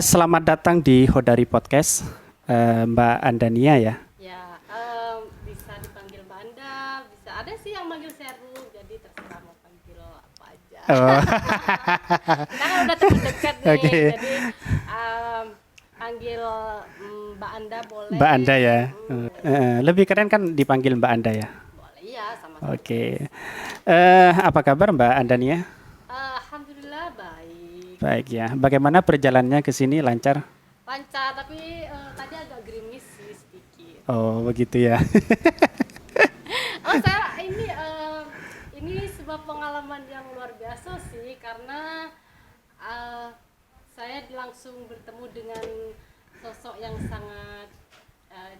Selamat datang di Hodari Podcast, Mbak Andania ya. Ya, bisa dipanggil Banda, bisa ada sih yang manggil Seru, jadi terserah mau panggil apa aja. Oh, Kita kan udah teman dekat nih, oke. jadi panggil Mbak Anda boleh. Mbak Anda ya. Lebih keren kan dipanggil Mbak Anda ya. Boleh ya, sama-sama. Oke. Apa kabar Mbak Andania? Alhamdulillah baik. Baik ya. Bagaimana perjalanannya ke sini, lancar? Lancar, tapi tadi agak gerimis sih sedikit. Oh, begitu ya. Oh, saya ini sebuah pengalaman yang luar biasa sih, karena saya langsung bertemu dengan sosok yang sangat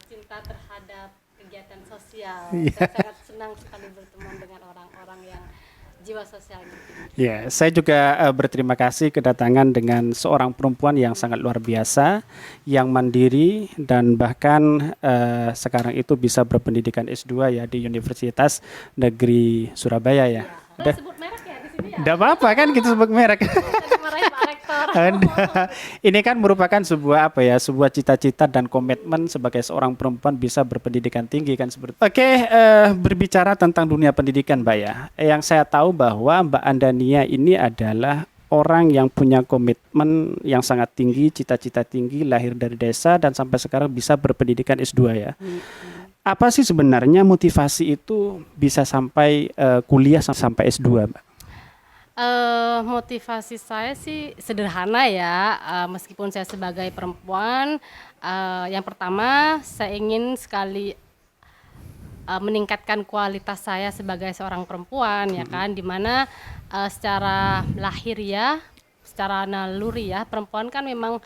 cinta terhadap kegiatan sosial. Iya. Saya sangat senang sekali bertemu dengan orang-orang yang jiwa sosialnya tinggi. Ya, saya juga berterima kasih kedatangan dengan seorang perempuan yang sangat luar biasa, yang mandiri dan bahkan sekarang itu bisa berpendidikan S2 ya di Universitas Negeri Surabaya ya. Saya sebut merek ya di sini ya. Tidak apa-apa kan kita sebut merek. Saya dimarahin Pak Rektor. Ini kan merupakan sebuah cita-cita dan komitmen sebagai seorang perempuan bisa berpendidikan tinggi kan seperti. Oke, berbicara tentang dunia pendidikan, Mbak ya. Yang saya tahu bahwa Mbak Andania ini adalah orang yang punya komitmen yang sangat tinggi, cita-cita tinggi, lahir dari desa dan sampai sekarang bisa berpendidikan S2 ya. Apa sih sebenarnya motivasi itu bisa sampai kuliah sampai S2, Mbak? Motivasi saya sih sederhana ya, meskipun saya sebagai perempuan, yang pertama saya ingin sekali meningkatkan kualitas saya sebagai seorang perempuan ya kan, dimana secara lahir ya, secara naluri ya, perempuan kan memang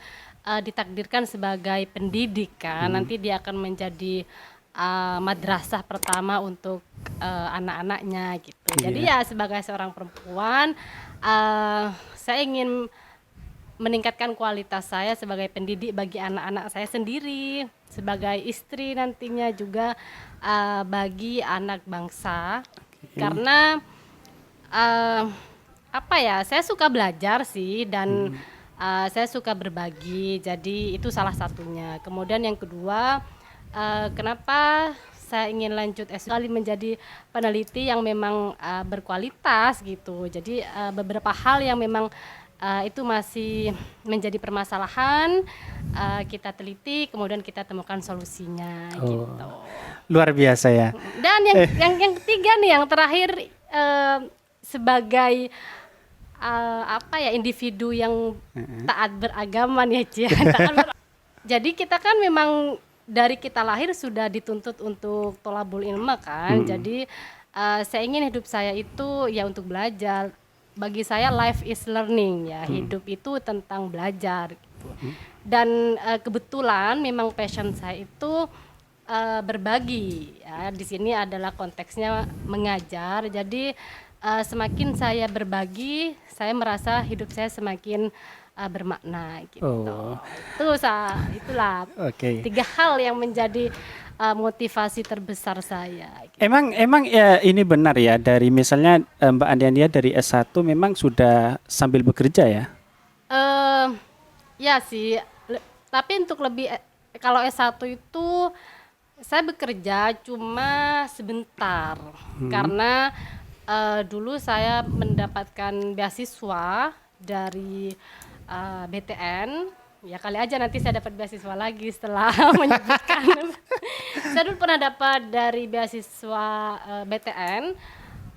ditakdirkan sebagai pendidik kan, nanti dia akan menjadi madrasah pertama untuk anak-anaknya gitu. Jadi ya sebagai seorang perempuan, saya ingin meningkatkan kualitas saya sebagai pendidik bagi anak-anak saya sendiri, sebagai istri nantinya juga bagi anak bangsa. Karena apa ya, saya suka belajar sih dan saya suka berbagi. Jadi itu salah satunya. Kemudian yang kedua, kenapa saya ingin lanjut S2 kali menjadi peneliti yang memang berkualitas gitu. Jadi beberapa hal yang memang itu masih menjadi permasalahan, kita teliti, kemudian kita temukan solusinya gitu. Luar biasa ya. Dan yang ketiga nih, yang terakhir, sebagai apa ya, individu yang taat beragama nih Ci. Jadi kita kan memang dari kita lahir sudah dituntut untuk tholabul ilma kan. Jadi saya ingin hidup saya itu ya untuk belajar. Bagi saya life is learning ya. Hidup itu tentang belajar gitu. Dan kebetulan memang passion saya itu berbagi ya. Di sini adalah konteksnya mengajar. Jadi semakin saya berbagi, saya merasa hidup saya semakin bermakna gitu. Itulah tiga hal yang menjadi motivasi terbesar saya gitu. Emang ya ini benar ya, dari misalnya Mbak Andania dari S1 memang sudah sambil bekerja ya? Ya sih, tapi untuk lebih kalau S1 itu saya bekerja cuma sebentar karena dulu saya mendapatkan beasiswa dari BTN, ya kali aja nanti saya dapat beasiswa lagi setelah menyebutkan. Saya dulu pernah dapat dari beasiswa BTN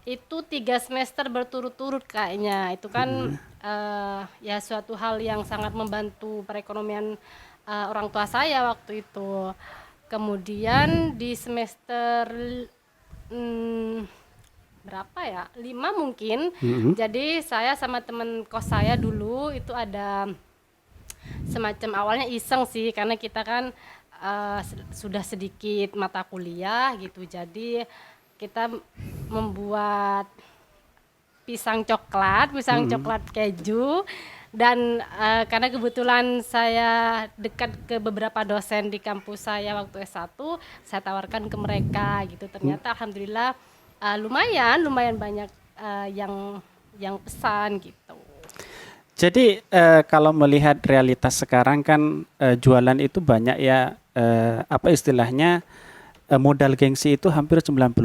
itu 3 semester berturut-turut kayaknya. Itu kan ya suatu hal yang sangat membantu perekonomian orang tua saya waktu itu. Kemudian di semester berapa ya, 5 mungkin. Jadi saya sama teman kos saya dulu itu ada semacam, awalnya iseng sih karena kita kan sudah sedikit mata kuliah gitu, jadi kita membuat pisang coklat keju. Dan karena kebetulan saya dekat ke beberapa dosen di kampus saya waktu S1, saya tawarkan ke mereka gitu. Ternyata alhamdulillah lumayan banyak yang pesan gitu. Jadi kalau melihat realitas sekarang kan jualan itu banyak ya apa istilahnya modal gengsi itu hampir 90%.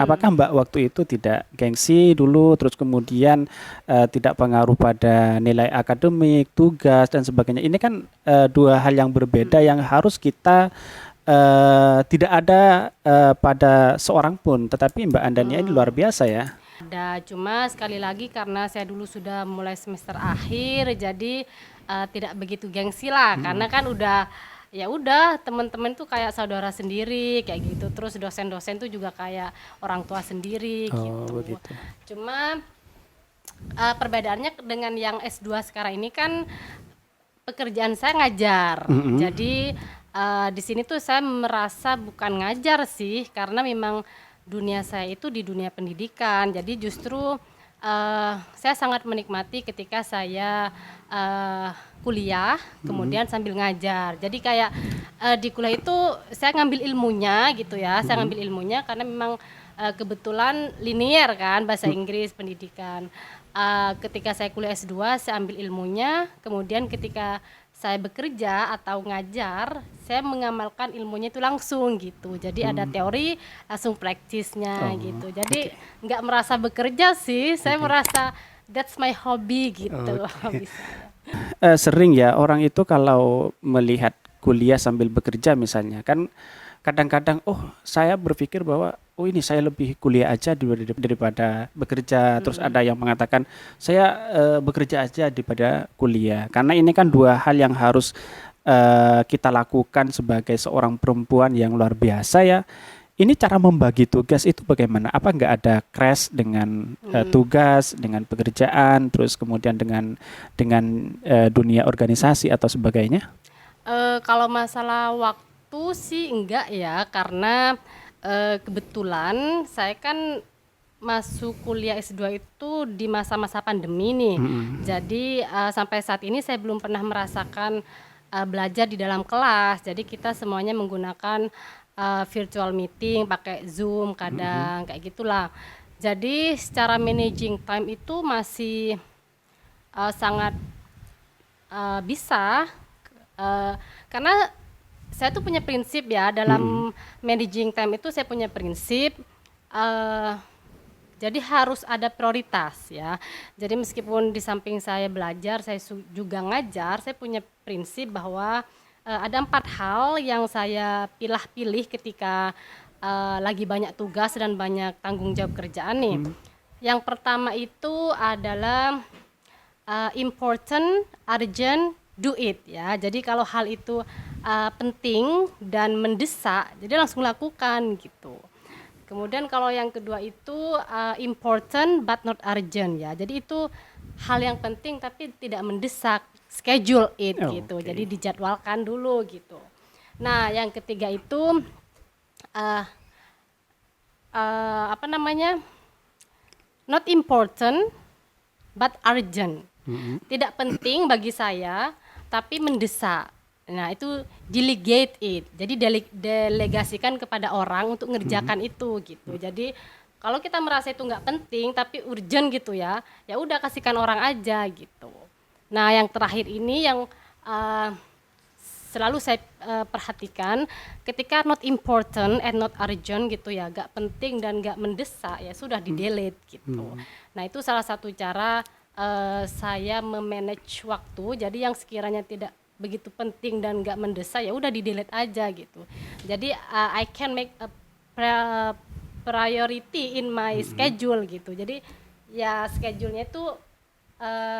Apakah Mbak waktu itu tidak gengsi dulu terus kemudian tidak pengaruh pada nilai akademik, tugas dan sebagainya. Ini kan dua hal yang berbeda yang harus kita tidak ada pada seorang pun, tetapi Mbak Andania ini luar biasa ya. Ada, cuma sekali lagi karena saya dulu sudah mulai semester akhir, jadi tidak begitu gengsi lah, karena kan udah ya udah teman-teman tuh kayak saudara sendiri kayak gitu, terus dosen-dosen tuh juga kayak orang tua sendiri gitu. Begitu. Cuma perbedaannya dengan yang S2 sekarang ini kan pekerjaan saya ngajar, jadi di sini tuh saya merasa bukan ngajar sih, karena memang dunia saya itu di dunia pendidikan. Jadi justru saya sangat menikmati ketika saya kuliah kemudian sambil ngajar. Jadi kayak di kuliah itu saya ngambil ilmunya gitu ya. Saya ngambil ilmunya karena memang kebetulan linear kan bahasa Inggris pendidikan. Ketika saya kuliah S2 saya ambil ilmunya, kemudian ketika saya bekerja atau ngajar, saya mengamalkan ilmunya itu langsung gitu. Jadi ada teori, langsung praktisnya gitu. Jadi nggak merasa bekerja sih, saya merasa that's my hobby gitu. Hobi saya. Sering ya orang itu kalau melihat kuliah sambil bekerja misalnya kan kadang-kadang saya berpikir bahwa ini saya lebih kuliah aja daripada bekerja. Terus ada yang mengatakan saya bekerja aja daripada kuliah, karena ini kan dua hal yang harus kita lakukan sebagai seorang perempuan yang luar biasa ya. Ini cara membagi tugas itu bagaimana? Apa nggak ada crash dengan tugas, dengan pekerjaan, terus kemudian dengan dunia organisasi atau sebagainya? Kalau masalah waktu sih enggak ya, karena kebetulan saya kan masuk kuliah S2 itu di masa-masa pandemi nih. Jadi sampai saat ini saya belum pernah merasakan belajar di dalam kelas. Jadi kita semuanya menggunakan virtual meeting, pakai Zoom kadang kayak gitulah. Jadi secara managing time itu masih sangat bisa karena saya tuh punya prinsip ya dalam managing time itu, saya punya prinsip jadi harus ada prioritas ya. Jadi meskipun di samping saya belajar, saya juga ngajar, saya punya prinsip bahwa ada 4 hal yang saya pilih ketika lagi banyak tugas dan banyak tanggung jawab kerjaan nih. Yang pertama itu adalah important, urgent, do it ya. Jadi kalau hal itu penting dan mendesak, jadi langsung lakukan gitu. Kemudian kalau yang kedua itu important but not urgent ya. Jadi itu hal yang penting tapi tidak mendesak, schedule it gitu. Okay. Jadi dijadwalkan dulu gitu. Nah, yang ketiga itu not important but urgent. Tidak penting bagi saya tapi mendesak. Nah, itu delegate it. Jadi delegasikan kepada orang untuk ngerjakan itu gitu. Jadi kalau kita merasa itu nggak penting tapi urgent gitu ya, ya udah kasihkan orang aja gitu. Nah, yang terakhir ini yang selalu saya perhatikan, ketika not important and not urgent gitu ya, nggak penting dan nggak mendesak, ya sudah di delete gitu. Nah, itu salah satu cara saya memanage waktu. Jadi yang sekiranya tidak begitu penting dan nggak mendesak, ya udah di delete aja gitu. Jadi I can make a priority in my schedule gitu. Jadi ya schedule-nya itu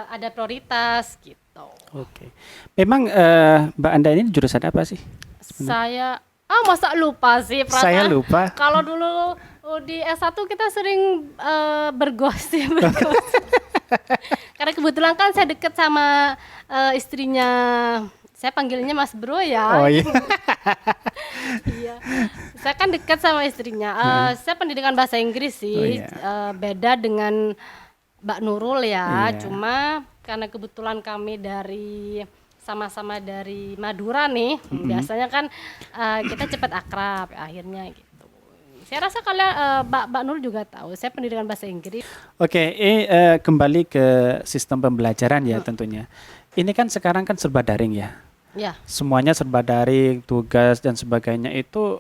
ada prioritas gitu. Oke. Memang Mbak Anda ini jurusan apa sih? Saya masa lupa sih, perasaan Saya lupa. kalau dulu di S1 kita sering bergosip. Karena kebetulan kan saya deket sama istrinya, saya panggilnya Mas Bro ya. Oh iya. Iya. Saya kan dekat sama istrinya. Saya pendidikan bahasa Inggris sih. Beda dengan Mbak Nurul ya. Cuma karena kebetulan kami sama-sama dari Madura nih. Biasanya kan kita cepat akrab akhirnya gitu. Saya rasa kalian Mbak Nur juga tahu, saya pendidikan bahasa Inggris. Oke, kembali ke sistem pembelajaran ya tentunya. Ini kan sekarang kan serba daring ya. Ya, Semuanya serba daring, tugas dan sebagainya itu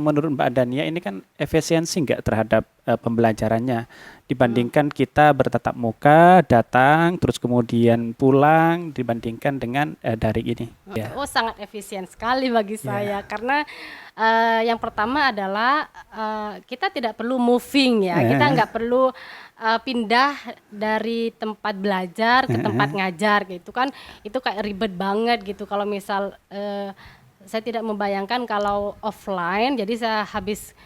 menurut Mbak Dania ini kan efisiensi nggak terhadap pembelajarannya dibandingkan kita bertatap muka, datang, terus kemudian pulang dibandingkan dengan daring ini. Ya. oh sangat efisien sekali bagi saya karena yang pertama adalah kita tidak perlu moving ya, kita nggak perlu pindah dari tempat belajar ke tempat ngajar gitu kan, itu kayak ribet banget gitu kalau misal saya tidak membayangkan kalau offline, jadi saya habis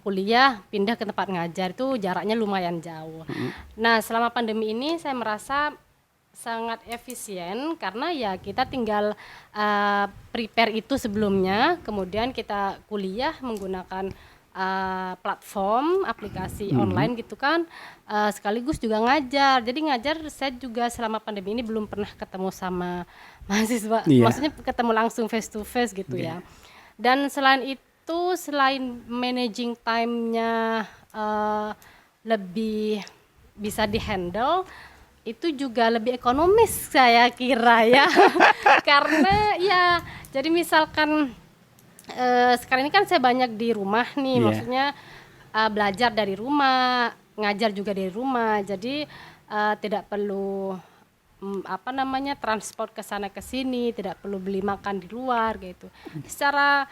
kuliah pindah ke tempat ngajar itu jaraknya lumayan jauh. Nah selama pandemi ini saya merasa sangat efisien karena ya kita tinggal prepare itu sebelumnya, kemudian kita kuliah menggunakan platform aplikasi online gitu kan, sekaligus juga ngajar. Jadi ngajar saya juga selama pandemi ini belum pernah ketemu sama mahasiswa, maksudnya ketemu langsung face to face gitu ya. Dan selain itu, selain managing time-nya lebih bisa dihandle, itu juga lebih ekonomis saya kira ya. Karena ya jadi misalkan sekarang ini kan saya banyak di rumah nih, maksudnya belajar dari rumah, ngajar juga dari rumah, jadi tidak perlu transport ke sana ke sini, tidak perlu beli makan di luar gitu. Secara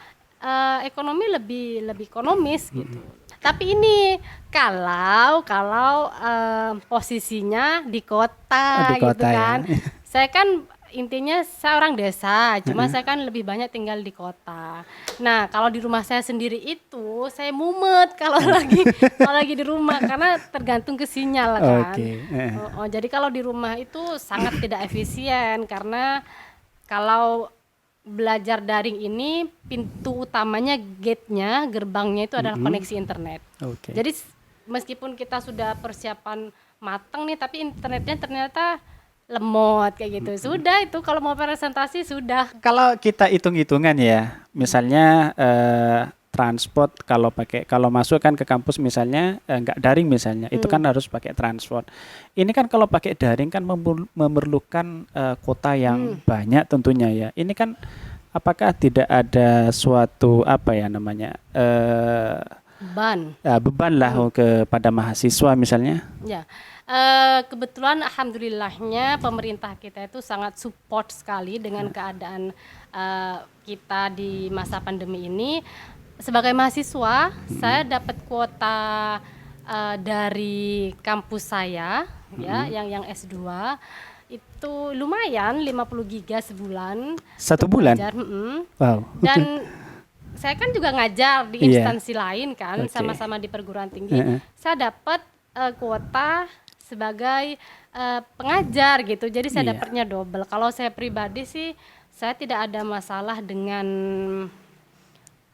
ekonomi lebih ekonomis gitu. Tapi ini kalau posisinya di kota, gitu kan. Ya. Saya kan intinya saya orang desa, cuma saya kan lebih banyak tinggal di kota. Nah, kalau di rumah saya sendiri itu saya mumet kalau lagi di rumah karena tergantung ke sinyal kan. Jadi kalau di rumah itu sangat tidak efisien karena kalau belajar daring ini pintu utamanya, gate-nya, gerbangnya itu adalah koneksi internet. Jadi meskipun kita sudah persiapan matang nih, tapi internetnya ternyata lemot kayak gitu. Sudah itu kalau mau presentasi sudah. Kalau kita hitung-hitungan ya, misalnya transport kalau masuk kan ke kampus misalnya nggak daring misalnya, itu kan harus pakai transport. Ini kan kalau pakai daring kan memerlukan kuota yang banyak tentunya ya. Ini kan apakah tidak ada suatu beban lah kepada mahasiswa misalnya? Ya. Kebetulan alhamdulillahnya pemerintah kita itu sangat support sekali dengan keadaan kita di masa pandemi ini. Sebagai mahasiswa, saya dapat kuota dari kampus saya ya, yang S2 itu lumayan 50 giga sebulan. Satu bulan? Wow. Dan saya kan juga ngajar di instansi lain kan, sama-sama di perguruan tinggi. Saya dapat kuota sebagai pengajar gitu, jadi saya dapatnya double. Kalau saya pribadi sih saya tidak ada masalah dengan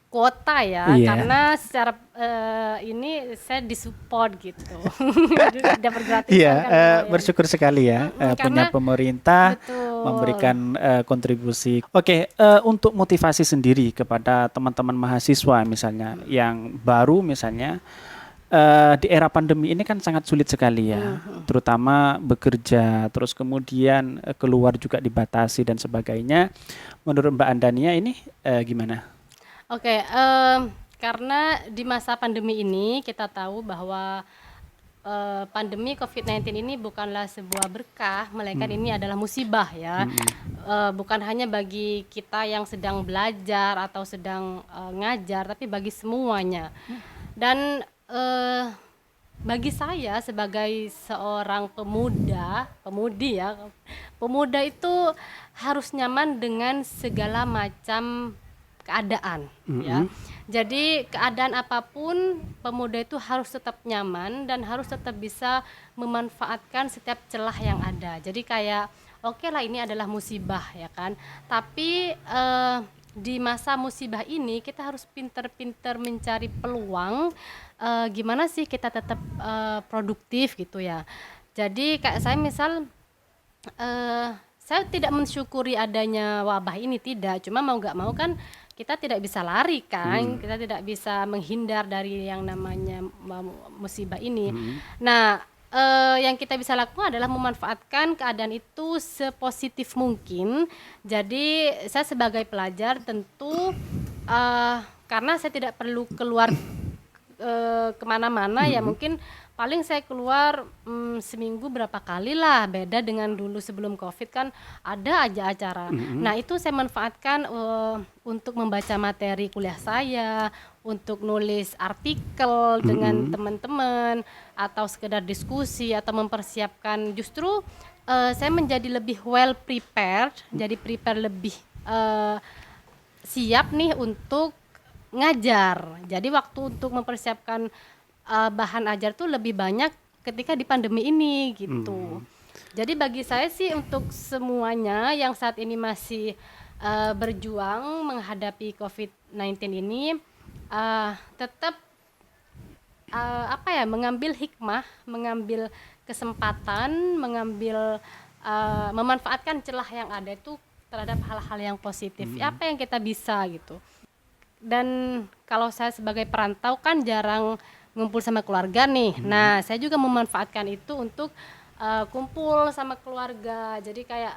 kuota ya, karena secara ini saya disupport gitu. Dapat gratis. Bersyukur sekali ya punya pemerintah memberikan kontribusi. Untuk motivasi sendiri kepada teman-teman mahasiswa misalnya yang baru misalnya di era pandemi ini kan sangat sulit sekali ya, terutama bekerja, terus kemudian keluar juga dibatasi dan sebagainya. Menurut Mbak Andania ini gimana? Karena di masa pandemi ini kita tahu bahwa pandemi COVID-19 ini bukanlah sebuah berkah, melainkan ini adalah musibah ya. Bukan hanya bagi kita yang sedang belajar atau sedang ngajar, tapi bagi semuanya. Dan bagi saya sebagai seorang pemuda itu harus nyaman dengan segala macam keadaan ya. Jadi keadaan apapun pemuda itu harus tetap nyaman dan harus tetap bisa memanfaatkan setiap celah yang ada. Jadi kayak oke lah ini adalah musibah ya kan. Tapi di masa musibah ini kita harus pinter-pinter mencari peluang, gimana sih kita tetap produktif gitu ya. Jadi kayak saya misal saya tidak mensyukuri adanya wabah ini, tidak. Cuma mau nggak mau kan kita tidak bisa lari kan, kita tidak bisa menghindar dari yang namanya musibah ini. Nah, yang kita bisa lakukan adalah memanfaatkan keadaan itu sepositif mungkin. Jadi saya sebagai pelajar tentu karena saya tidak perlu keluar kemana-mana, ya mungkin paling saya keluar seminggu berapa kali lah, beda dengan dulu sebelum COVID kan ada aja acara. Nah itu saya manfaatkan untuk membaca materi kuliah saya, untuk nulis artikel dengan teman-teman, atau sekedar diskusi atau mempersiapkan. Justru saya menjadi lebih well prepared, jadi prepare lebih siap nih untuk ngajar. Jadi waktu untuk mempersiapkan bahan ajar tuh lebih banyak ketika di pandemi ini gitu. Jadi bagi saya sih untuk semuanya yang saat ini masih berjuang menghadapi COVID-19 ini, tetap mengambil hikmah, mengambil kesempatan, memanfaatkan celah yang ada itu terhadap hal-hal yang positif. Apa yang kita bisa gitu. Dan kalau saya sebagai perantau kan jarang ngumpul sama keluarga nih. Nah, saya juga memanfaatkan itu untuk kumpul sama keluarga. Jadi kayak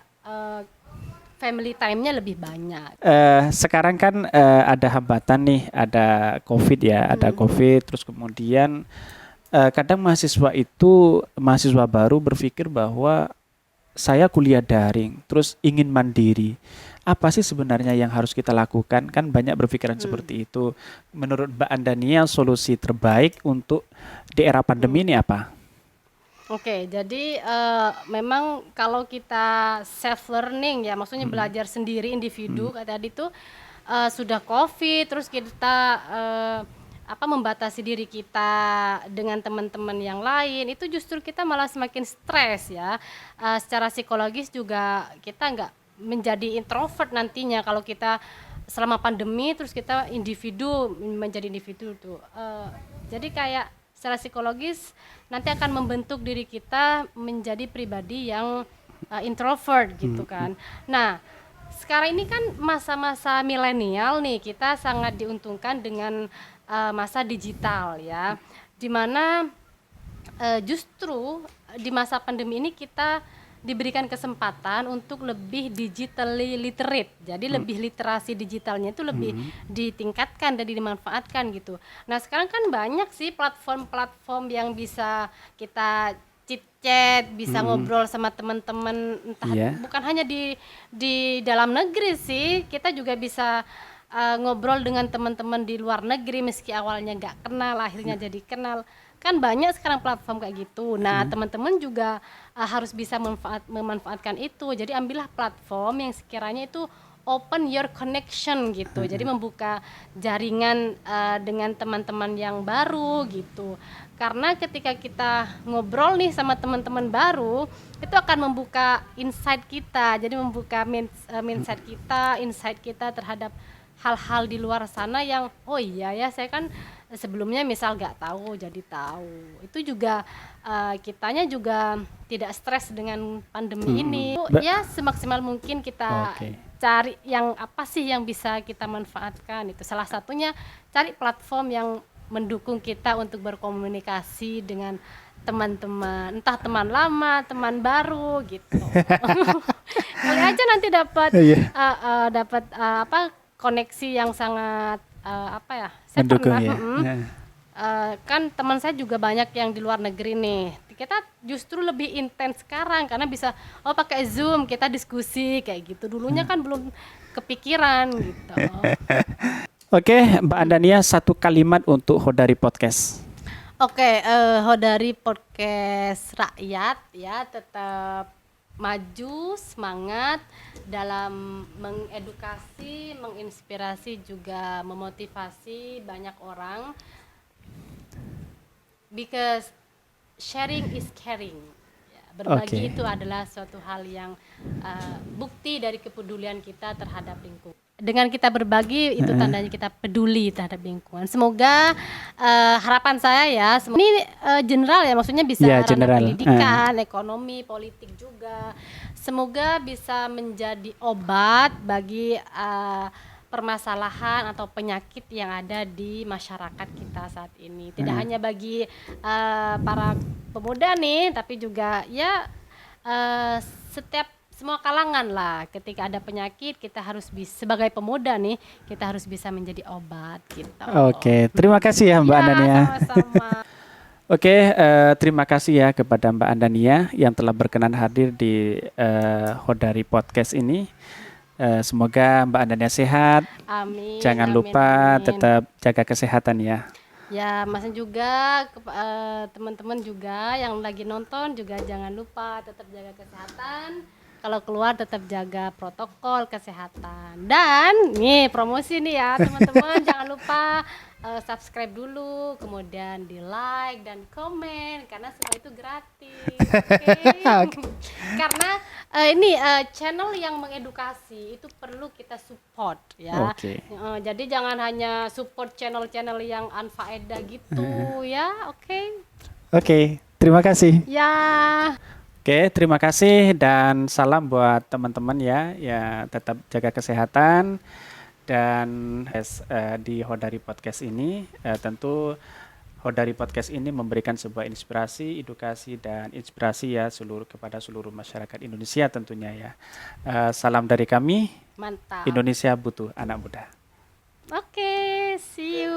family time-nya lebih banyak. Sekarang kan ada hambatan nih, ada COVID ya, ada COVID, terus kemudian kadang mahasiswa baru berpikir bahwa saya kuliah daring, terus ingin mandiri. Apa sih sebenarnya yang harus kita lakukan? Kan banyak berpikiran seperti itu. Menurut Mbak Andania, solusi terbaik untuk di era pandemi ini apa? Oke, jadi memang kalau kita self learning ya, maksudnya belajar sendiri individu, kayak tadi tuh sudah COVID, terus kita membatasi diri kita dengan teman-teman yang lain, itu justru kita malah semakin stres ya. Secara psikologis juga kita nggak menjadi introvert nantinya kalau kita selama pandemi terus kita menjadi individu tuh. Jadi kayak secara psikologis nanti akan membentuk diri kita menjadi pribadi yang introvert gitu kan. Nah, sekarang ini kan masa-masa milenial nih, kita sangat diuntungkan dengan masa digital ya, dimana justru di masa pandemi ini kita diberikan kesempatan untuk lebih digitally literate, jadi lebih literasi digitalnya itu lebih ditingkatkan dan dimanfaatkan gitu. Nah sekarang kan banyak sih platform-platform yang bisa kita chit-chat, bisa ngobrol sama teman-teman, entah bukan hanya di dalam negeri sih, kita juga bisa ngobrol dengan teman-teman di luar negeri meski awalnya nggak kenal, akhirnya jadi kenal. Kan banyak sekarang platform kayak gitu. Nah, teman-teman juga harus bisa memanfaatkan itu. Jadi ambillah platform yang sekiranya itu open your connection gitu. Jadi membuka jaringan dengan teman-teman yang baru gitu. Karena ketika kita ngobrol nih sama teman-teman baru, itu akan membuka insight kita. Jadi membuka insight kita terhadap hal-hal di luar sana yang oh iya ya, saya kan sebelumnya misal nggak tahu jadi tahu. Itu juga kitanya juga tidak stres dengan pandemi ini. Ya semaksimal mungkin kita cari yang apa sih yang bisa kita manfaatkan. Itu salah satunya cari platform yang mendukung kita untuk berkomunikasi dengan teman-teman, entah teman lama, teman baru gitu. Kali aja nanti dapat koneksi yang sangat saya mendukung pernah kan teman saya juga banyak yang di luar negeri nih. Kita justru lebih intens sekarang karena bisa pakai Zoom kita diskusi kayak gitu. Dulunya kan belum kepikiran gitu. Oke, Mbak Andania, satu kalimat untuk Hodari Podcast. Oke, Hodari Podcast rakyat ya, tetap maju, semangat dalam mengedukasi, menginspirasi, juga memotivasi banyak orang, because sharing is caring ya, berbagi itu adalah suatu hal yang bukti dari kepedulian kita terhadap lingkungan. dengan kita berbagi itu tandanya kita peduli terhadap lingkungan. Semoga harapan saya ya, ini general ya, maksudnya bisa Ya, ranah general. pendidikan, ekonomi, politik juga. Semoga bisa menjadi obat bagi permasalahan atau penyakit yang ada di masyarakat kita saat ini. Tidak hanya bagi para pemuda nih, tapi juga ya setiap semua kalangan lah. Ketika ada penyakit, kita harus bisa sebagai pemuda nih, kita harus bisa menjadi obat gitu. Oke, terima kasih ya Mbak Ya, Andania. sama-sama. Oke, terima kasih ya kepada Mbak Andania yang telah berkenan hadir di Hodari Podcast ini. Semoga Mbak Andania sehat. Amin. Jangan amin, lupa amin. tetap jaga kesehatan ya. Ya, masnya juga teman-teman juga yang lagi nonton juga jangan lupa tetap jaga kesehatan. Kalau keluar tetap jaga protokol kesehatan. Dan nih promosi nih ya teman-teman, jangan lupa subscribe dulu, kemudian di like dan komen karena semua itu gratis. Oke? Karena ini channel yang mengedukasi itu perlu kita support ya. Oke. Jadi jangan hanya support channel-channel yang anfaedah gitu ya. Oke. Oke, terima kasih. Ya. Oke, terima kasih dan salam buat teman-teman ya. Ya, tetap jaga kesehatan dan di Hodari Podcast ini tentu Hodari Podcast ini memberikan sebuah inspirasi, edukasi dan inspirasi ya kepada seluruh masyarakat Indonesia tentunya ya. Salam dari kami. Mantap. Indonesia butuh anak muda. Oke, see you.